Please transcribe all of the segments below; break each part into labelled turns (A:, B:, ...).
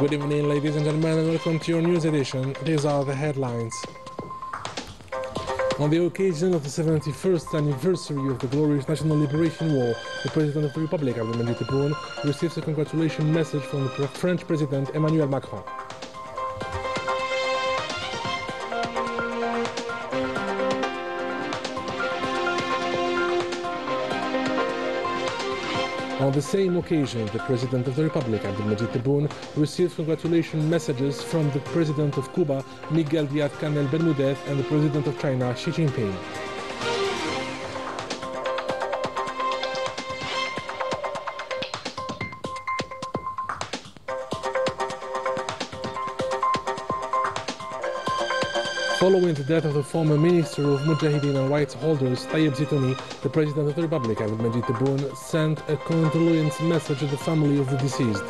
A: Good evening, ladies and gentlemen, and welcome to your news edition. These are the headlines. On the occasion of the 71st anniversary of the glorious National Liberation War, the President of the Republic, Abdelmadjid Tebboune, receives a congratulation message from the French President Emmanuel Macron. On the same occasion, the President of the Republic, Abdelmadjid Tebboune, received congratulation messages from the President of Cuba, Miguel Díaz-Canel Bermudez, and the President of China, Xi Jinping. Following the death of the former Minister of Mujahideen and Rights Holders, Tayyip Zitouni, the President of the Republic, Abdelmadjid Tebboune, sent a condolence message to the family of the deceased.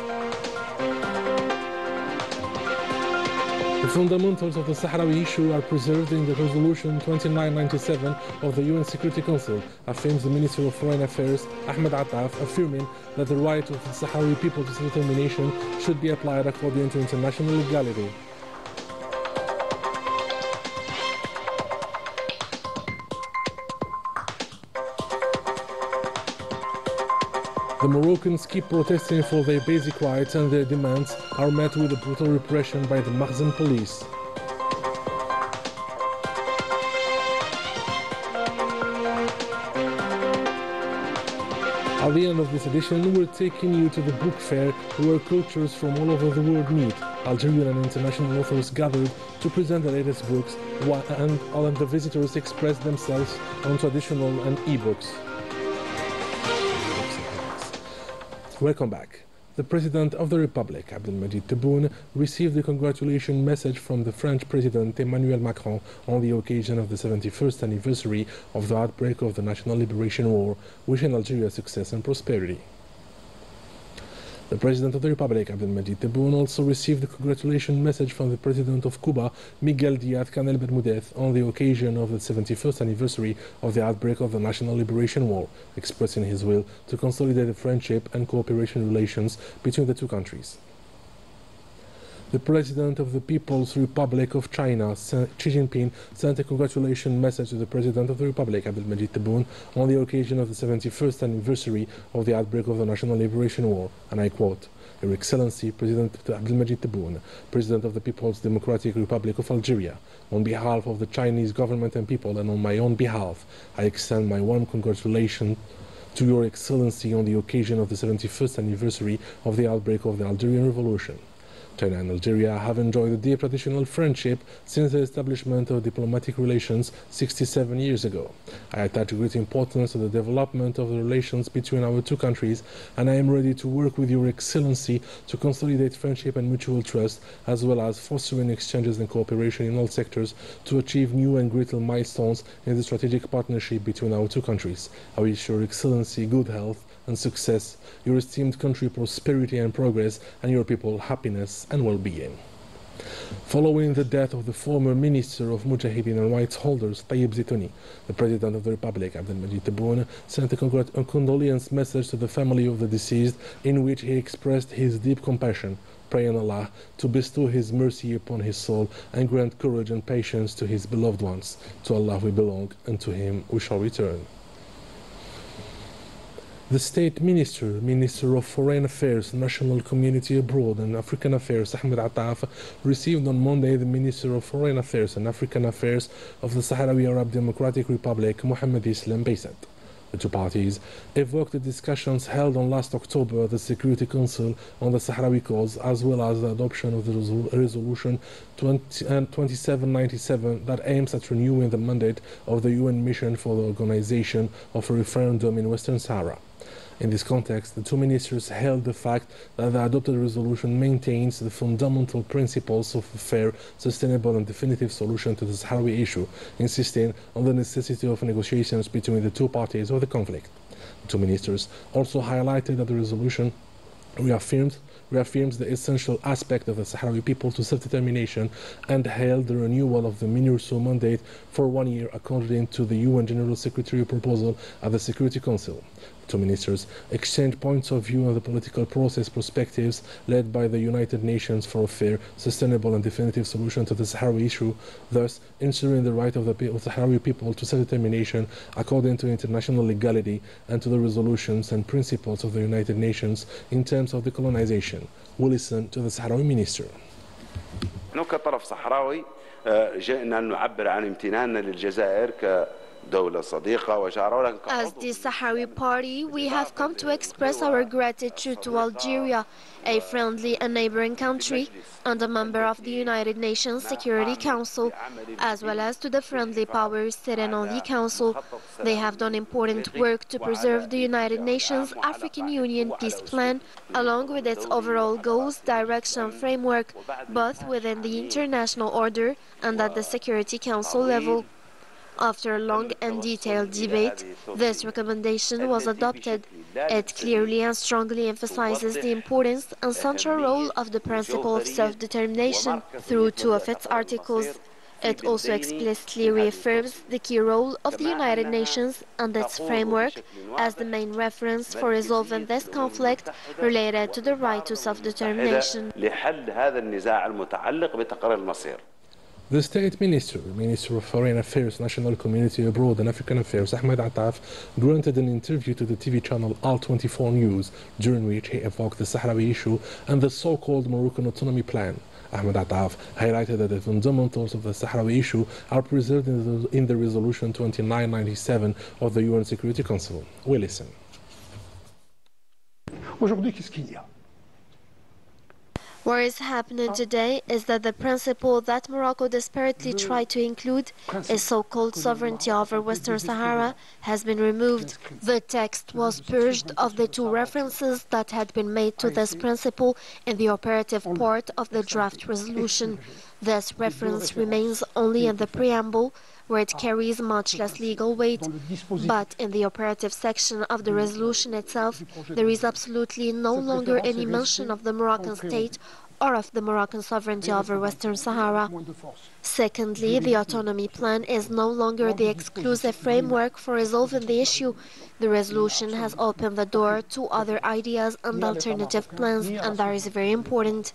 A: The fundamentals of the Sahrawi issue are preserved in the Resolution 2997 of the UN Security Council, affirms the Minister of Foreign Affairs, Ahmed Attaf, affirming that the right of the Sahrawi people to self-determination should be applied according to international legality. The Moroccans keep protesting for their basic rights, and their demands are met with a brutal repression by the Makhzen police. At the end of this edition, we're taking you to the book fair where cultures from all over the world meet. Algerian and international authors gathered to present the latest books, and all of the visitors expressed themselves on traditional and e-books. Welcome back. The President of the Republic, Abdelmadjid Tebboune, received a congratulation message from the French President Emmanuel Macron on the occasion of the 71st anniversary of the outbreak of the National Liberation War, wishing Algeria success and prosperity. The President of the Republic, Abdelmadjid Tebboune, also received a congratulation message from the President of Cuba, Miguel Díaz-Canel Bermudez, on the occasion of the 71st anniversary of the outbreak of the National Liberation War, expressing his will to consolidate the friendship and cooperation relations between the two countries. The President of the People's Republic of China, Xi Jinping, sent a congratulation message to the President of the Republic, Abdelmadjid Tebboune, on the occasion of the 71st anniversary of the outbreak of the National Liberation War, and I quote, "Your Excellency, President Abdelmadjid Tebboune, President of the People's Democratic Republic of Algeria, on behalf of the Chinese government and people, and on my own behalf, I extend my warm congratulations to Your Excellency on the occasion of the 71st anniversary of the outbreak of the Algerian Revolution. China and Algeria have enjoyed a deep traditional friendship since the establishment of diplomatic relations 67 years ago. I attach great importance to the development of the relations between our two countries, and I am ready to work with Your Excellency to consolidate friendship and mutual trust, as well as fostering exchanges and cooperation in all sectors to achieve new and greater milestones in the strategic partnership between our two countries. I wish Your Excellency good health and success, your esteemed country prosperity and progress, and your people happiness and well-being." Following the death of the former Minister of Mujahideen and Rights Holders, Tayyip Zitouni, the President of the Republic, Abdelmadjid Tebboune, sent a condolence message to the family of the deceased, in which he expressed his deep compassion, praying Allah to bestow His mercy upon his soul and grant courage and patience to his beloved ones. To Allah we belong, and to Him we shall return. The State Minister of Foreign Affairs, National Community Abroad and African Affairs, Ahmed Attaf, received on Monday the Minister of Foreign Affairs and African Affairs of the Sahrawi Arab Democratic Republic, Mohammed Islam Baysat. The two parties evoked the discussions held on last October at the Security Council on the Sahrawi cause, as well as the adoption of the Resolution 2797 that aims at renewing the mandate of the UN mission for the organization of a referendum in Western Sahara. In this context, the two ministers held the fact that the adopted resolution maintains the fundamental principles of a fair, sustainable and definitive solution to the Sahrawi issue, insisting on the necessity of negotiations between the two parties of the conflict. The two ministers also highlighted that the resolution reaffirms the essential aspect of the Sahrawi people to self-determination and hailed the renewal of the MINURSO mandate for 1 year according to the UN General Secretary proposal at the Security Council. Two ministers exchanged points of view on the political process perspectives led by the United Nations for a fair, sustainable and definitive solution to the Sahrawi issue, thus ensuring the right of the Sahrawi people to self-determination according to international legality and to the resolutions and principles of the United Nations in terms of decolonization. We'll listen to the Sahrawi minister.
B: كطرف صحراوي جئنا نعبر عن امتناننا للجزائر كدولة صديقة وجارة.
C: As the Sahrawi party, we have come to express our gratitude to Algeria, a friendly and neighboring country and a member of the United Nations Security Council, as well as to the friendly powers sitting on the Council. They have done important work to preserve the United Nations African Union peace plan, along with its overall goals, direction, framework, both within the international order and at the Security Council level. After a long and detailed debate, this recommendation was adopted. It clearly and strongly emphasizes the importance and central role of the principle of self-determination through two of its articles. It also explicitly reaffirms the key role of the United Nations and its framework as the main reference for resolving this conflict related to the right to self-determination.
A: The State Minister, Minister of Foreign Affairs, National Community Abroad and African Affairs, Ahmed Attaf, granted an interview to the TV channel Al-24 News, during which he evoked the Sahrawi issue and the so-called Moroccan Autonomy Plan. Ahmed Attaf highlighted that the fundamentals of the Sahrawi issue are preserved in the Resolution 2997 of the UN Security Council. We listen.
C: What is happening today is that the principle that Morocco desperately tried to include, a so-called sovereignty over Western Sahara, has been removed. The text was purged of the two references that had been made to this principle in the operative part of the draft resolution. This reference remains only in the preamble, where it carries much less legal weight, but in the operative section of the resolution itself, there is absolutely no longer any mention of the Moroccan state or of the Moroccan sovereignty over Western Sahara. Secondly, the autonomy plan is no longer the exclusive framework for resolving the issue. The resolution has opened the door to other ideas and alternative plans, and that is very important.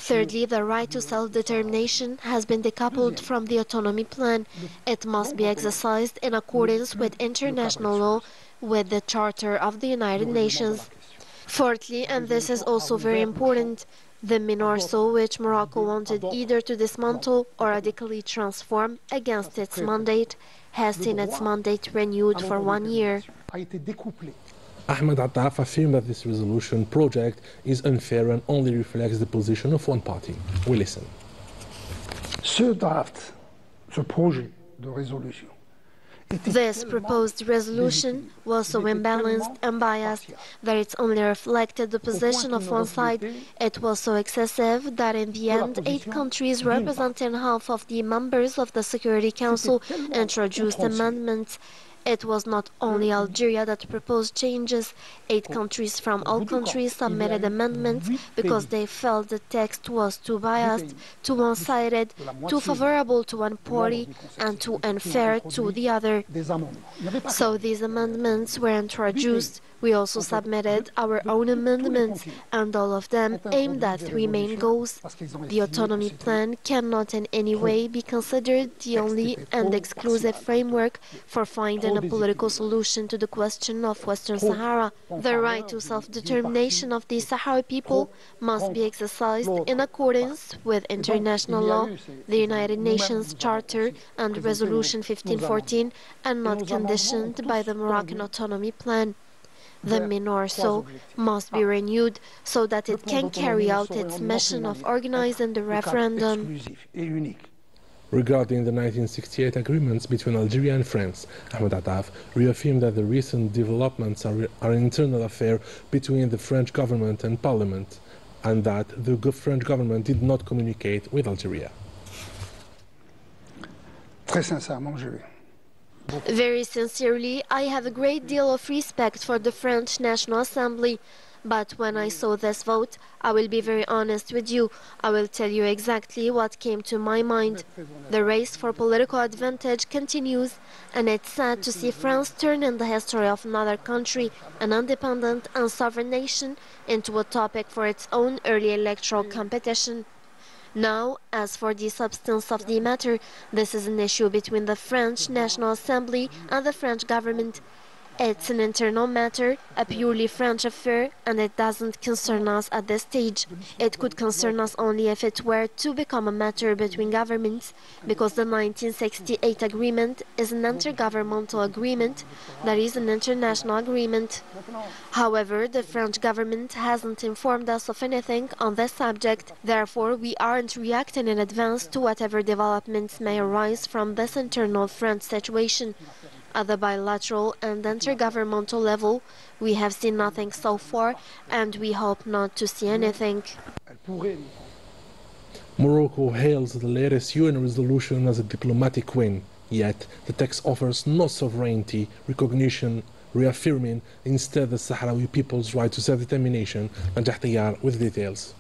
C: Thirdly, the right to self-determination has been decoupled from the autonomy plan. It must be exercised in accordance with international law, with the Charter of the United Nations. Fourthly, and this is also very important, the MINURSO, which Morocco wanted either to dismantle or radically transform against its mandate, has seen its mandate renewed for 1 year.
A: Ahmed Attaf affirmed that this resolution project is unfair and only reflects the position of one party. We listen.
C: This proposed resolution was so imbalanced and biased that it only reflected the position of one side. It was so excessive that in the end, 8 countries representing half of the members of the Security Council introduced amendments. It was not only Algeria that proposed changes. 8 countries from all countries submitted amendments because they felt the text was too biased, too one-sided, too favorable to one party, and too unfair to the other. So these amendments were introduced. We also submitted our own amendments, and all of them aimed at 3 main goals. The autonomy plan cannot in any way be considered the only and exclusive framework for finding a political solution to the question of Western Sahara. The right to self-determination of the Sahrawi people must be exercised in accordance with international law, the United Nations Charter and Resolution 1514, and not conditioned by the Moroccan autonomy plan. The MINURSO must be renewed so that it can carry out its mission of organizing the referendum.
A: Regarding the 1968 agreements between Algeria and France, Ahmed Attaf reaffirmed that the recent developments are an internal affair between the French government and Parliament, and that the French government did not communicate with Algeria.
C: Very sincerely, I have a great deal of respect for the French National Assembly. But when I saw this vote, I will be very honest with you. I will tell you exactly what came to my mind. The race for political advantage continues, and it's sad to see France turn in the history of another country, an independent and sovereign nation, into a topic for its own early electoral competition. Now, as for the substance of the matter, this is an issue between the French National Assembly and the French government. It's an internal matter, a purely French affair, and it doesn't concern us at this stage. It could concern us only if it were to become a matter between governments, because the 1968 agreement is an intergovernmental agreement, that is an international agreement. However, the French government hasn't informed us of anything on this subject, therefore we aren't reacting in advance to whatever developments may arise from this internal French situation. At the bilateral and intergovernmental level, we have seen nothing so far, and we hope not to see anything.
A: Morocco hails the latest UN resolution as a diplomatic win, yet the text offers no sovereignty recognition, reaffirming instead the Sahrawi people's right to self-determination. And Jahtiyar with details.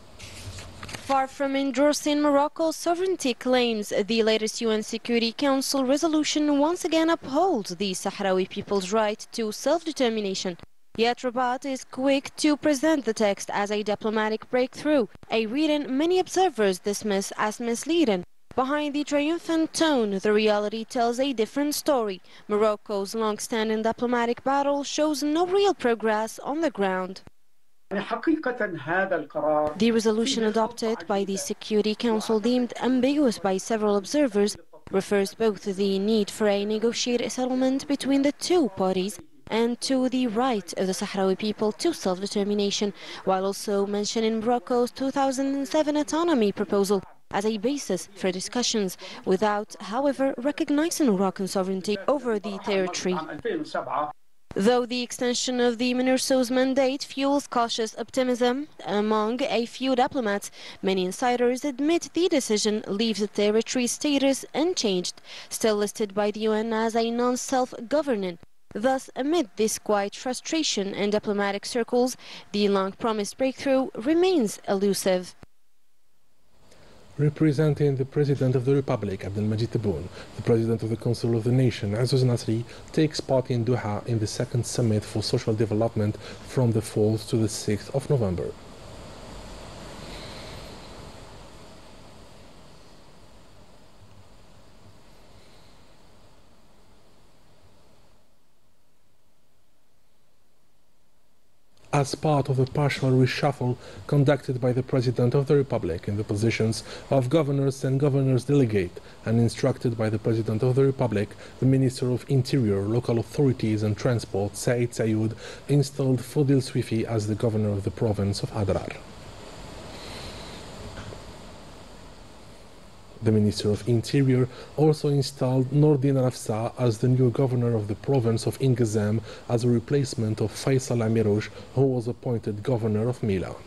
D: Far from endorsing Morocco's sovereignty claims, the latest UN Security Council resolution once again upholds the Sahrawi people's right to self-determination. Yet Rabat is quick to present the text as a diplomatic breakthrough, a reading many observers dismiss as misleading. Behind the triumphant tone, the reality tells a different story. Morocco's long-standing diplomatic battle shows no real progress on the ground. The resolution adopted by the Security Council, deemed ambiguous by several observers, refers both to the need for a negotiated settlement between the two parties and to the right of the Sahrawi people to self-determination, while also mentioning Morocco's 2007 autonomy proposal as a basis for discussions, without, however, recognizing Moroccan sovereignty over the territory. Though the extension of the MINURSO's mandate fuels cautious optimism among a few diplomats, many insiders admit the decision leaves the territory's status unchanged, still listed by the UN as a non-self-governing. Thus, amid this quiet frustration in diplomatic circles, the long-promised breakthrough remains elusive.
A: Representing the President of the Republic, Abdelmajid Tebboune, the President of the Council of the Nation, Aziz Nasri, takes part in Doha in the second Summit for Social Development from the 4th to the 6th of November. As part of a partial reshuffle conducted by the President of the Republic in the positions of governors and governors delegate, and instructed by the President of the Republic, the Minister of Interior, Local Authorities and Transport, Said Sayoud, installed Fodil Swifi as the governor of the province of Adrar. The Minister of Interior also installed Nordin Rafsa as the new governor of the province of Ingazam as a replacement of Faisal Amirouj, who was appointed governor of Mila.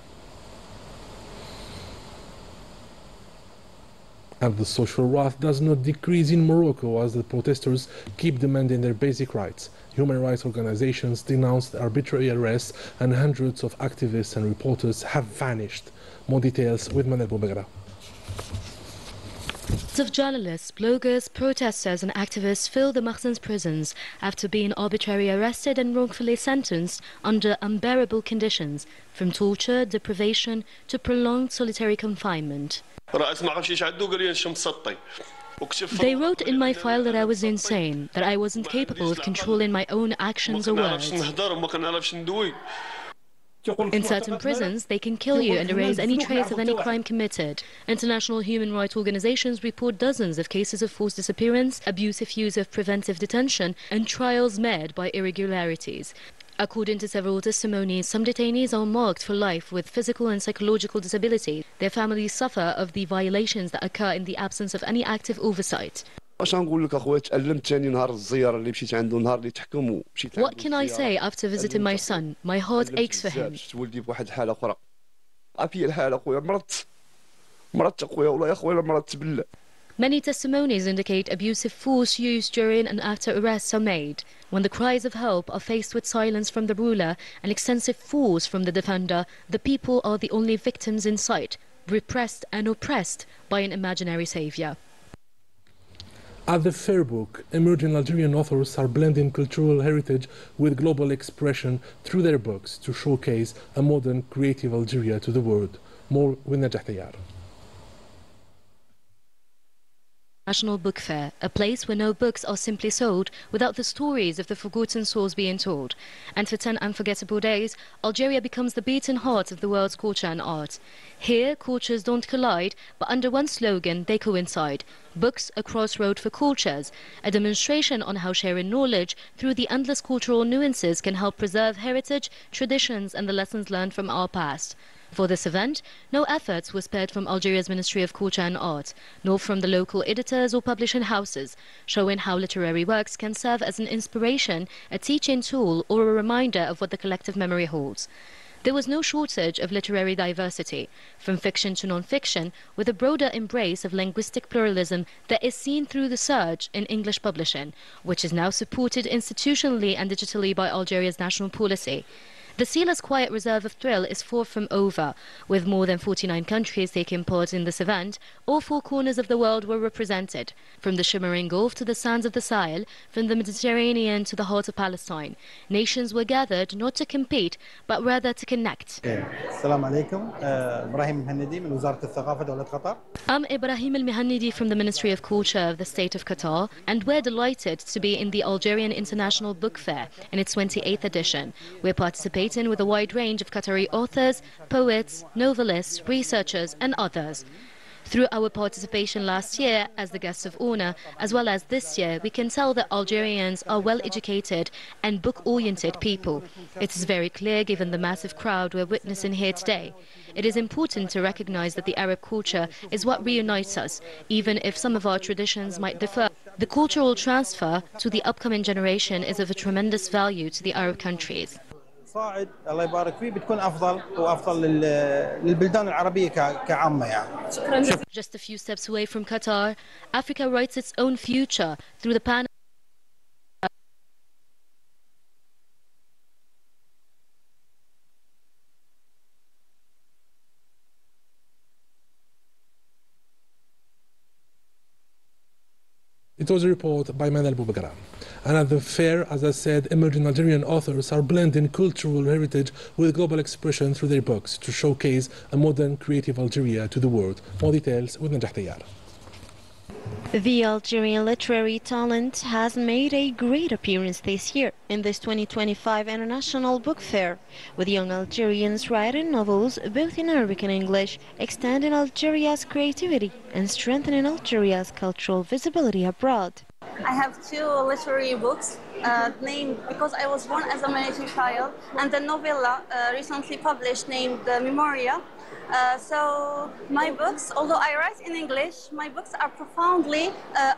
A: And the social wrath does not decrease in Morocco as the protesters keep demanding their basic rights. Human rights organizations denounced arbitrary arrests and hundreds of activists and reporters have vanished. More details with Manel Boubegra.
E: Hundreds of journalists, bloggers, protesters and activists fill the Makhzen's prisons after being arbitrarily arrested and wrongfully sentenced under unbearable conditions, from torture, deprivation to prolonged solitary confinement. They wrote in my file that I was insane, that I wasn't capable of controlling my own actions or words. In certain prisons, they can kill you and erase any trace of any crime committed. International human rights organizations report dozens of cases of forced disappearance, abusive use of preventive detention, and trials marred by irregularities. According to several testimonies, some detainees are marked for life with physical and psychological disability. Their families suffer of the violations that occur in the absence of any active oversight. What can I say after visiting my son? My heart aches for him. Many testimonies indicate abusive force used during and after arrests are made. When the cries of help are faced with silence from the ruler and extensive force from the defender, the people are the only victims in sight, repressed and oppressed by an imaginary savior.
A: At the Fair Book, emerging Algerian authors are blending cultural heritage with global expression through their books to showcase a modern, creative Algeria to the world. More with Najah Tayyar.
E: National Book Fair, a place where no books are simply sold without the stories of the forgotten souls being told. And for 10 unforgettable days, Algeria becomes the beating heart of the world's culture and art. Here, cultures don't collide, but under one slogan, they coincide. Books, a crossroad for cultures, a demonstration on how sharing knowledge through the endless cultural nuances can help preserve heritage, traditions and the lessons learned from our past. For this event, no efforts were spared from Algeria's Ministry of Culture and Art, nor from the local editors or publishing houses, showing how literary works can serve as an inspiration, a teaching tool or a reminder of what the collective memory holds. There was no shortage of literary diversity, from fiction to non-fiction, with a broader embrace of linguistic pluralism that is seen through the surge in English publishing, which is now supported institutionally and digitally by Algeria's national policy. The Sealer's quiet reserve of thrill is far from over. With more than 49 countries taking part in this event, all four corners of the world were represented. From the shimmering Gulf to the sands of the Sahel, from the Mediterranean to the heart of Palestine. Nations were gathered not to compete, but rather to connect.
F: Assalamu alaikum. Ibrahim Al-Mihannidi من وزارة الثقافة دولة قطر.
E: I'm Ibrahim Al-Mihannidi from the Ministry of Culture of the State of Qatar, and we're delighted to be in the Algerian International Book Fair in its 28th edition. We're participating with a wide range of Qatari authors, poets, novelists, researchers and others. Through our participation last year as the guests of honor, as well as this year, we can tell that Algerians are well-educated and book-oriented people. It is very clear given the massive crowd we're witnessing here today. It is important to recognize that the Arab culture is what reunites us, even if some of our traditions might differ. The cultural transfer to the upcoming generation is of a tremendous value to the Arab countries.
F: صاعد الله يبارك فيه بتكون أفضل وأفضل للبلدان العربية كعامة يعني.
E: Just a few steps away from Qatar, Africa writes its own future through the pan.
A: It was a report by Manal Boubagaram. And at the fair, as I said, emerging Algerian authors are blending cultural heritage with global expression through their books to showcase a modern, creative Algeria to the world. More details with Najah Tayyar.
D: The Algerian literary talent has made a great appearance this year in this 2025 International Book Fair, with young Algerians writing novels both in Arabic and English, extending Algeria's creativity and strengthening Algeria's cultural visibility abroad.
G: I have two literary books named because I was born as a military child, and the novella recently published named Memoria. So my books, although I write in English, my books are profoundly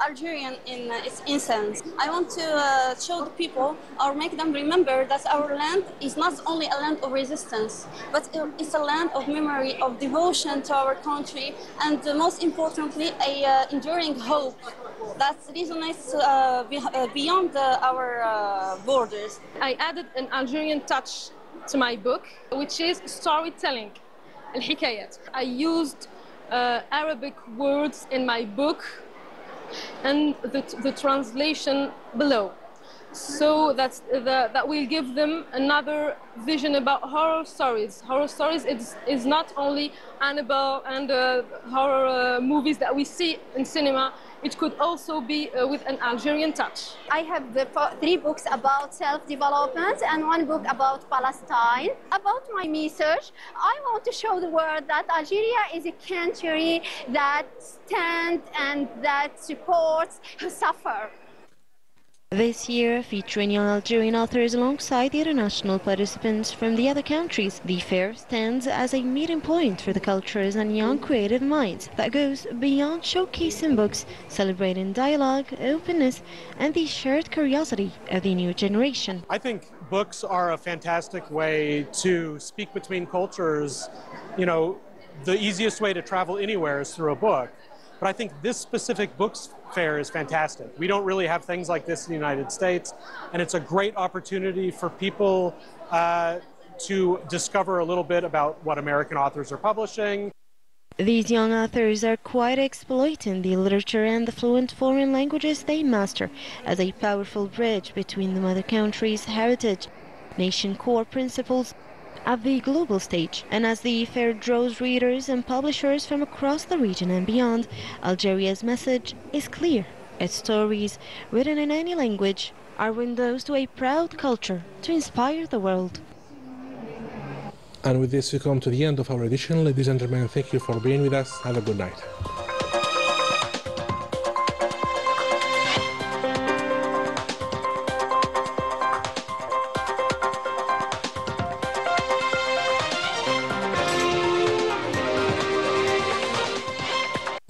G: Algerian in its essence. I want to show the people or make them remember that our land is not only a land of resistance, but it's a land of memory, of devotion to our country, and most importantly, a enduring hope that resonates beyond our borders.
H: I added an Algerian touch to my book, which is storytelling. I used Arabic words in my book and the translation below. So that will give them another vision about horror stories. Horror stories is not only Annabelle and horror movies that we see in cinema. It could also be with an Algerian touch.
I: I have three books about self-development and one book about Palestine. About my research, I want to show the world that Algeria is a country that stands and that supports who suffer.
D: This year, featuring young Algerian authors alongside the international participants from the other countries, the fair stands as a meeting point for the cultures and young creative minds that goes beyond showcasing books, celebrating dialogue, openness, and the shared curiosity of the new generation.
J: I think books are a fantastic way to speak between cultures. You know, the easiest way to travel anywhere is through a book. But I think this specific books fair is fantastic. We don't really have things like this in the United States, and it's a great opportunity for people to discover a little bit about what American authors are publishing.
D: These young authors are quite exploiting the literature and the fluent foreign languages they master as a powerful bridge between the mother country's heritage, nation core principles at the global stage. And as the fair draws readers and publishers from across the region and beyond, Algeria's message is clear. Its stories, written in any language, are windows to a proud culture to inspire the world.
A: And with this, we come to the end of our edition. Ladies and gentlemen, thank you for being with us. Have a good night.